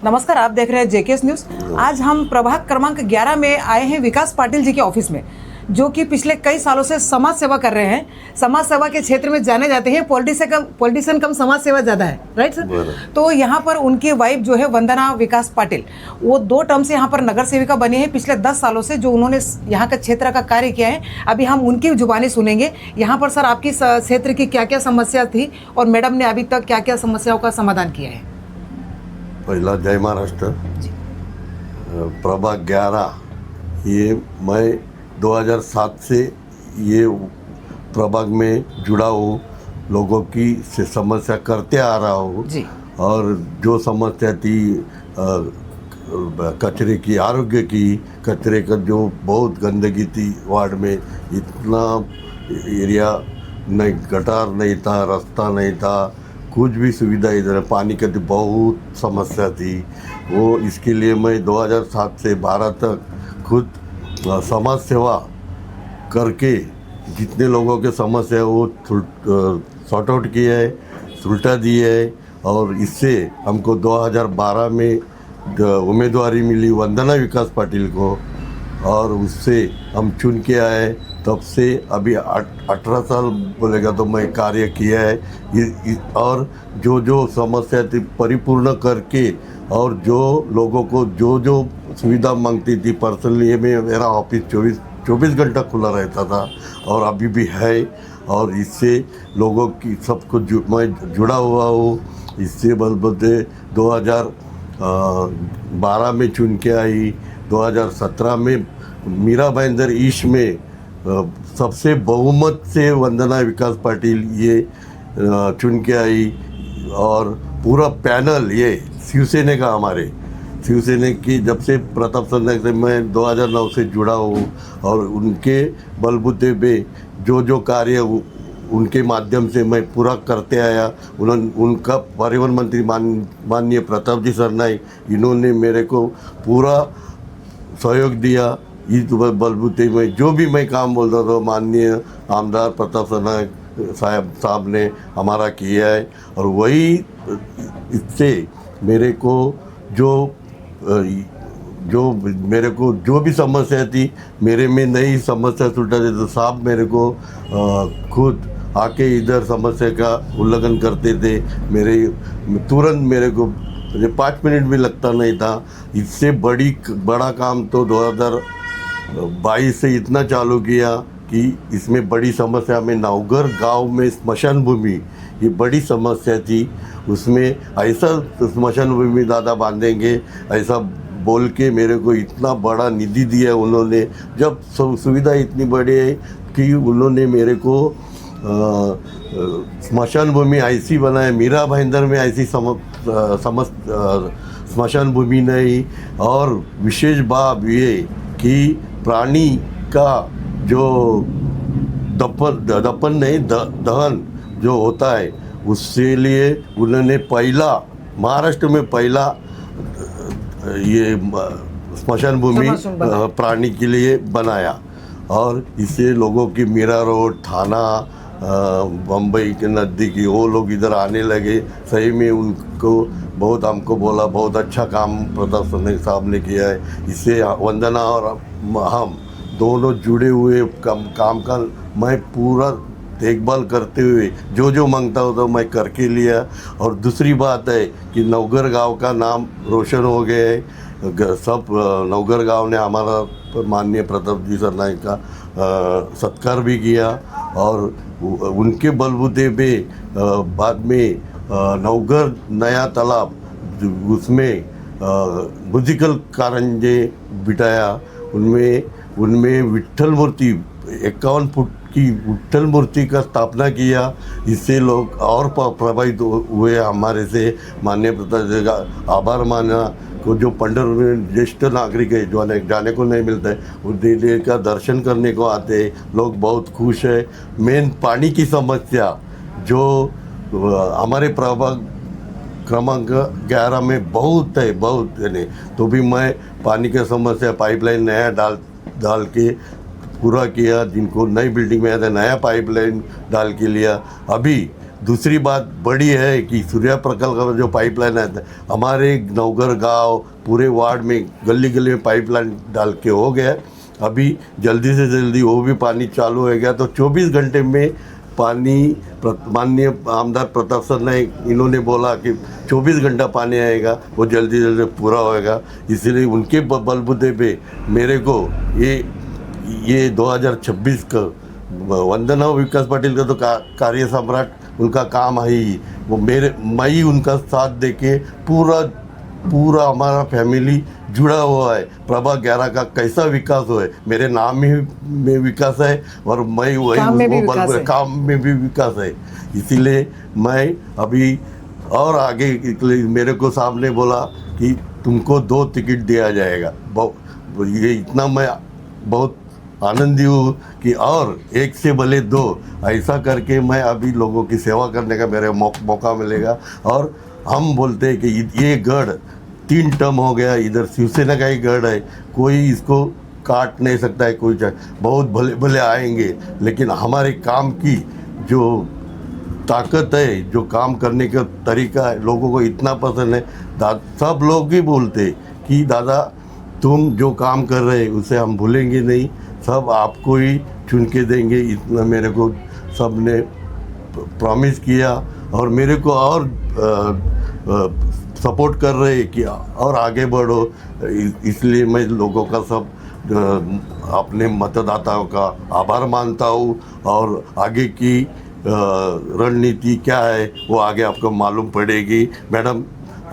नमस्कार, आप देख रहे हैं जेकेएस न्यूज़। आज हम प्रभाग क्रमांक 11 में आए हैं विकास पाटिल जी के ऑफिस में, जो कि पिछले कई सालों से समाज सेवा कर रहे हैं। समाज सेवा के क्षेत्र में जाने जाते हैं, पॉलिटिशियन कम समाज सेवा ज़्यादा है, राइट सर? तो यहाँ पर उनकी वाइफ जो है वंदना विकास पाटिल, वो 2 टर्म से यहाँ पर नगर सेविका बनी है पिछले 10 सालों से, जो उन्होंने यहाँ का क्षेत्र का कार्य किया है। अभी हम उनकी जुबानी सुनेंगे। यहाँ पर सर आपकी क्षेत्र की क्या क्या समस्या थी और मैडम ने अभी तक क्या क्या समस्याओं का समाधान किया है? पहला जय महाराष्ट्र। प्रभाग 11 ये मैं 2007 से ये प्रभाग में जुड़ा हूँ, लोगों की से समस्या करते आ रहा हूँ। और जो समस्या थी कचरे की, आरोग्य की, कचरे का जो बहुत गंदगी थी वार्ड में, इतना एरिया नहीं, गटार नहीं था, रास्ता नहीं था, कुछ भी सुविधा इधर, पानी की तो बहुत समस्या थी। वो इसके लिए मैं 2007 से 12 तक खुद समाज सेवा करके जितने लोगों के समस्या है वो सॉर्ट आउट किया है, सुलटा दिया है। और इससे हमको 2012 में उम्मीदवारी मिली वंदना विकास पाटिल को, और उससे हम चुन के आए। तब से अभी 18 साल बोलेगा तो मैं कार्य किया है। और जो समस्या थी परिपूर्ण करके, और जो लोगों को जो सुविधा मांगती थी पर्सनली, ये मेरा ऑफिस 24 घंटा खुला रहता था और अभी भी है। और इससे लोगों की सबको मैं जुड़ा हुआ हूँ। इससे बलबते 2012 में चुन के आई, 2017 में मीरा भाईंदर ईस्ट में सबसे बहुमत से वंदना विकास पाटिल ये चुन के आई। और पूरा पैनल ये शिवसेना का, हमारे शिवसेना की जब से प्रताप सरनाईक से मैं 2009 से जुड़ा हूँ, और उनके बलबूते पे जो कार्य उनके माध्यम से मैं पूरा करते आया। उनका परिवहन मंत्री माननीय प्रताप जी सरनाईक, इन्होंने मेरे को पूरा सहयोग दिया। इस बलबूते में जो भी मैं काम बोलता था, माननीय आमदार प्रताप सरनाईक साहब ने हमारा किया है। और वही इससे मेरे को जो भी समस्या थी, मेरे में नई समस्या सुलझा दे, तो साहब मेरे को खुद आके इधर समस्या का उल्लंघन करते थे। तुरंत मेरे को 5 मिनट भी लगता नहीं था। इससे बड़ा काम तो 2022 से इतना चालू किया कि इसमें बड़ी समस्या में नवगर गांव में स्मशान भूमि, ये बड़ी समस्या थी। उसमें ऐसा स्मशान भूमि दादा बांधेंगे ऐसा बोल के मेरे को इतना बड़ा निधि दिया उन्होंने। जब सुविधा इतनी बड़ी है कि उन्होंने मेरे को स्मशान भूमि ऐसी बनाए, मीरा भाईंदर में ऐसी स्मशान भूमि नहीं। और विशेष बात ये कि प्राणी का जो दफन नहीं, दहन जो होता है, उसके लिए उन्होंने महाराष्ट्र में पहला ये स्मशान भूमि प्राणी के लिए बनाया। और इससे लोगों की मीरा रोड, थाना, बम्बई के नज़दीकी वो लोग इधर आने लगे। सही में उनको बहुत हमको बोला, बहुत अच्छा काम प्रताप सरनाईक साहब ने किया है। इससे वंदना और हम दोनों जुड़े हुए काम का मैं पूरा देखभाल करते हुए जो मांगता होता मैं करके लिया। और दूसरी बात है कि नवगर गांव का नाम रोशन हो गया है। सब नवगर गांव ने हमारा माननीय प्रताप जी सरनाईक का सत्कार भी किया। और उनके बलबूते पे बाद में नवगर नया तालाब, उसमें म्यूजिकल कारंजे बिठाया। उनमें विट्ठल मूर्ति 51 फुट की विट्ठल मूर्ति का स्थापना किया। इससे लोग और प्रभावित हुए हमारे से। माननीय प्रताप जी का आभार माना को, जो पंढरपुर में ज्येष्ठ नागरिक है जो जाने को नहीं मिलता है, वो देवी का दर्शन करने को आते हैं, लोग बहुत खुश है। मेन पानी की समस्या जो हमारे प्रभाग क्रमांक 11 में बहुत है नहीं, तो भी मैं पानी की समस्या पाइपलाइन नया डाल के पूरा किया। जिनको नई बिल्डिंग में आया था, नया पाइपलाइन डाल के लिया। अभी दूसरी बात बड़ी है कि सूर्या प्रकल्प का जो पाइपलाइन है हमारे नवगर गांव पूरे वार्ड में गली गली में पाइपलाइन डाल के हो गया। अभी जल्दी से जल्दी वो भी पानी चालू हो गया तो 24 घंटे में पानी, माननीय आमदार प्रताप सर ने इन्होंने बोला कि 24 घंटा पानी आएगा, वो जल्दी जल्दी पूरा होएगा। इसीलिए उनके बलबूते पे मेरे को ये 2026 का वंदना विकास पाटिल का तो कार्य सम्राट उनका काम है ही, वो मैं ही उनका साथ देके पूरा हमारा फैमिली जुड़ा हुआ है। प्रभा 11 का कैसा विकास हो है, मेरे नाम ही में विकास है और मैं वही काम में भी विकास है। इसीलिए मैं अभी और आगे मेरे को साहब ने बोला कि तुमको 2 टिकट दिया जाएगा। ये इतना मैं बहुत आनंदी हूँ कि और 1 से भले 2 ऐसा करके मैं अभी लोगों की सेवा करने का मेरे मौका मिलेगा। और हम बोलते हैं कि ये गढ़ 3 टर्म हो गया, इधर शिवसेना का ही गढ़ है, कोई इसको काट नहीं सकता है, कोई बहुत भले भले आएंगे, लेकिन हमारे काम की जो ताकत है, जो काम करने का तरीका है, लोगों को इतना पसंद है। सब लोग ही बोलते कि दादा तुम जो काम कर रहे हैं उसे हम भूलेंगे नहीं, सब आपको ही चुन के देंगे, इतना मेरे को सब ने प्रॉमिस किया और मेरे को और सपोर्ट कर रहे हैं कि और आगे बढ़ो। इसलिए मैं लोगों का सब अपने मतदाताओं का आभार मानता हूँ और आगे की रणनीति क्या है वो आगे आपको मालूम पड़ेगी। मैडम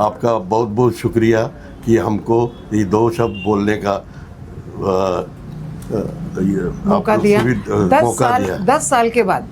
आपका बहुत बहुत शुक्रिया कि हमको ये 2 शब्द बोलने का मौका दिया। 10 साल के बाद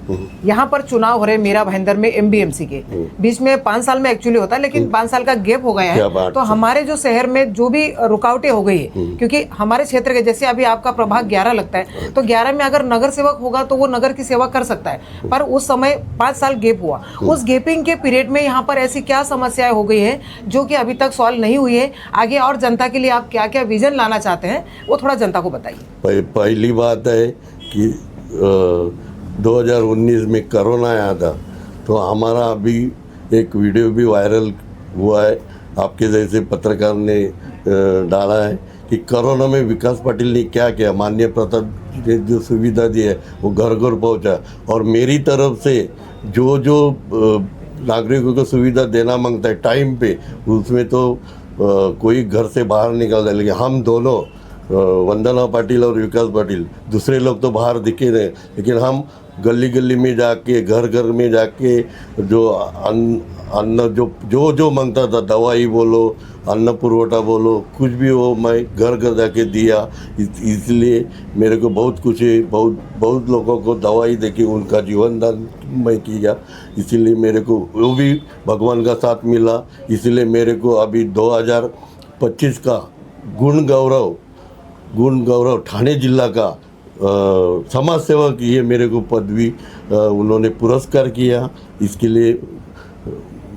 यहाँ पर चुनाव हो रहे मेरा भाईंदर में MBMC के बीच में 5 साल में एक्चुअली होता है, लेकिन 5 साल का गैप हो गया है। तो हमारे जो शहर में जो भी रुकावटें हो गई है, क्योंकि हमारे क्षेत्र के जैसे अभी आपका प्रभाग 11 लगता है, तो 11 में अगर नगर सेवक होगा तो वो नगर की सेवा कर सकता है, पर उस समय 5 साल गैप हुआ। उस गैपिंग के पीरियड में यहाँ पर ऐसी क्या समस्याएं हो गई है जो कि अभी तक सॉल्व नहीं हुई है? आगे और जनता के लिए आप क्या क्या विजन लाना चाहते हैं वो थोड़ा जनता को बताइए। पहली बात है कि 2019 में कोरोना आया था, तो हमारा अभी एक वीडियो भी वायरल हुआ है, आपके जैसे पत्रकार ने डाला है कि कोरोना में विकास पाटिल ने क्या किया। माननीय प्रताप ने जो सुविधा दी है वो घर घर पहुंचा, और मेरी तरफ से जो नागरिकों को सुविधा देना मांगता है टाइम पे, उसमें तो कोई घर से बाहर निकलता है, लेकिन हम दोनों वंदना पाटिल और विकास पाटिल, दूसरे लोग तो बाहर दिखे नहीं, लेकिन हम गली गली में जाके घर घर में जाके जो अन्न जो मांगता था, दवाई बोलो, अन्न पुरवठा बोलो, कुछ भी हो, मैं घर घर जाके दिया। इसलिए मेरे को बहुत कुछ है, बहुत लोगों को दवाई देके उनका जीवन दान मैं किया। इसीलिए मेरे को वो भी भगवान का साथ मिला। इसलिए मेरे को अभी 2025 का गुण गौरव ठाणे जिला का समाज सेवक, ये मेरे को पदवी उन्होंने पुरस्कार किया। इसके लिए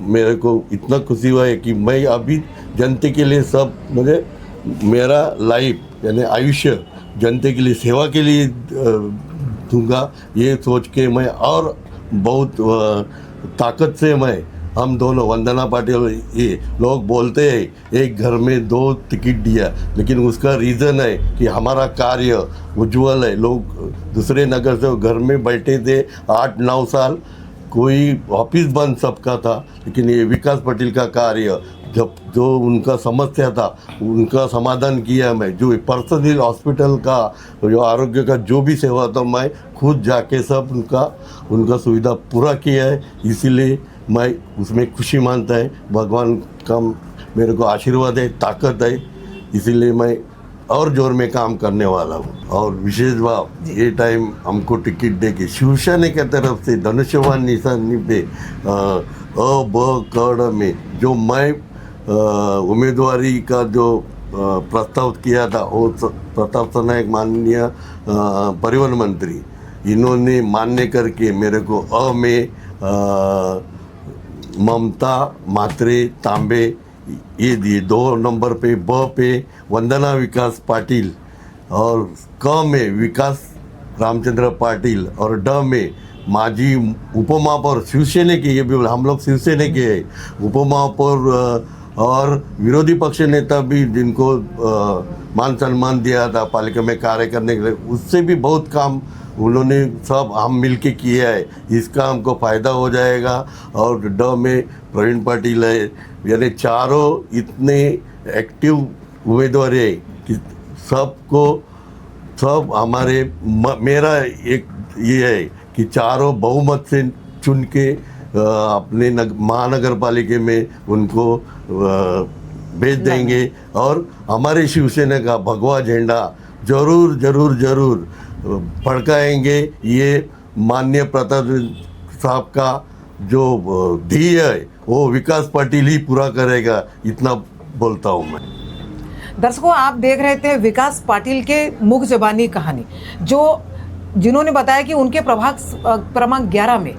मेरे को इतना खुशी हुआ है कि मैं अभी जनता के लिए सब, मुझे मेरा लाइफ यानी आयुष्य जनता के लिए सेवा के लिए दूंगा, ये सोच के मैं और बहुत ताकत से हम दोनों वंदना पाटिल, ये लोग बोलते हैं एक घर में 2 टिकट दिया, लेकिन उसका रीज़न है कि हमारा कार्य उज्ज्वल है। लोग दूसरे नगर से घर में बैठे थे 8-9 साल, कोई ऑफिस बंद सबका था, लेकिन ये विकास पाटिल का कार्य, जब जो उनका समस्या था उनका समाधान किया। मैं जो पर्सनल हॉस्पिटल का जो आरोग्य का जो भी सेवा था, मैं खुद जाके सब उनका सुविधा पूरा किया है। इसीलिए मैं उसमें खुशी मानता है, भगवान का मेरे को आशीर्वाद है, ताकत है, इसीलिए मैं और जोर में काम करने वाला हूँ। और विशेष भाव ये टाइम हमको टिकट दे के शिवसेना की तरफ से धनुष्यवान निशानी पे ब में जो मैं उम्मीदवारी का जो प्रस्ताव किया था, वो प्रताप सरनायक माननीय परिवहन मंत्री, इन्होंने मान्य करके मेरे को में ममता मात्रे तांबे ये दिए। 2 नंबर पे ब पे वंदना विकास पाटिल, और क में विकास रामचंद्र पाटिल, और ड में माजी उपमहापौर शिवसेना के, ये भी हम लोग शिवसेना के हैं, उपमहापौर और विरोधी पक्ष नेता भी जिनको मान सम्मान दिया था पालिका में कार्य करने के लिए, उससे भी बहुत काम उन्होंने सब हम मिलके किया है। इसका हमको फ़ायदा हो जाएगा। और ड में प्रवीण पाटिल है, यानी चारों इतने एक्टिव उम्मीदवार है कि सब हमारे मेरा एक ये है कि चारों बहुमत से चुन के अपने महानगर पालिका में उनको भेज देंगे और हमारे शिवसेना का भगवा झंडा जरूर जरूर जरूर फड़काएंगे। ये माननीय प्रताप साहब का जो ध्येय है वो विकास पाटिल ही पूरा करेगा, इतना बोलता हूँ मैं। दर्शकों, आप देख रहे थे विकास पाटिल के मुख जबानी कहानी, जिन्होंने बताया कि उनके प्रभाग क्रमांक 11 में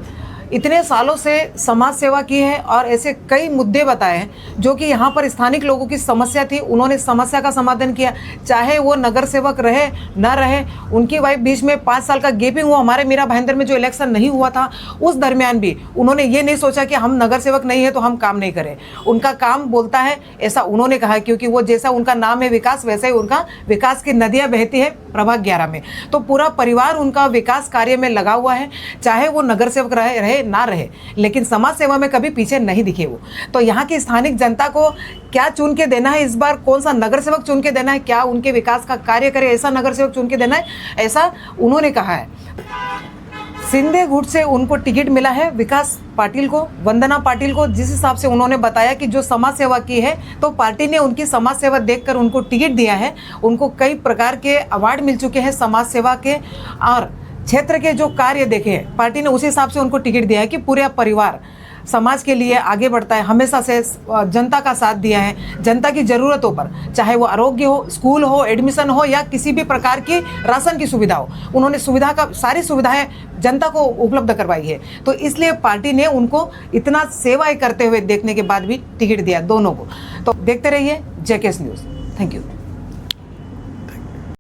इतने सालों से समाज सेवा की है और ऐसे कई मुद्दे बताए हैं जो कि यहाँ पर स्थानिक लोगों की समस्या थी, उन्होंने समस्या का समाधान किया। चाहे वो नगर सेवक रहे ना रहे, उनकी वाइफ बीच में 5 साल का गैपिंग हुआ, हमारे मीरा भाईंदर में जो इलेक्शन नहीं हुआ था उस दरमियान भी उन्होंने ये नहीं सोचा कि हम नगर सेवक नहीं है तो हम काम नहीं करें। उनका काम बोलता है, ऐसा उन्होंने कहा, क्योंकि वो जैसा उनका नाम है विकास, वैसे ही उनका विकास की नदियाँ बहती है प्रभाग 11 में। तो पूरा परिवार उनका विकास कार्य में लगा हुआ है, चाहे वो नगर सेवक रहे ना रहे, लेकिन समाज सेवा में कभी पीछे नहीं दिखे वो। तो यहाँ की स्थानिक जनता को क्या चुन के देना है इस बार, कौन सा नगर सेवक चुन के देना है, क्या उनके विकास का कार्य करे ऐसा नगर सेवक चुन के देना है, ऐसा उन्होंने कहा है। सिंधे गुट से उनको टिकट मिला है, विकास पाटिल को, वंदना पाटिल को, जिस हिसाब से उन्होंने बताया कि जो समाज सेवा की है तो पार्टी ने उनकी समाज सेवा देखकर उनको टिकट दिया है। उनको कई प्रकार के अवार्ड मिल चुके हैं समाज सेवा के, और क्षेत्र के जो कार्य देखे हैं पार्टी ने उस हिसाब से उनको टिकट दिया है कि पूरा परिवार समाज के लिए आगे बढ़ता है, हमेशा से जनता का साथ दिया है। जनता की ज़रूरतों पर, चाहे वो आरोग्य हो, स्कूल हो, एडमिशन हो या किसी भी प्रकार की राशन की सुविधा हो, उन्होंने सारी सुविधाएं जनता को उपलब्ध करवाई है। तो इसलिए पार्टी ने उनको इतना सेवाएं करते हुए देखने के बाद भी टिकट दिया दोनों को। तो देखते रहिए जेकेएस न्यूज़। Thank you.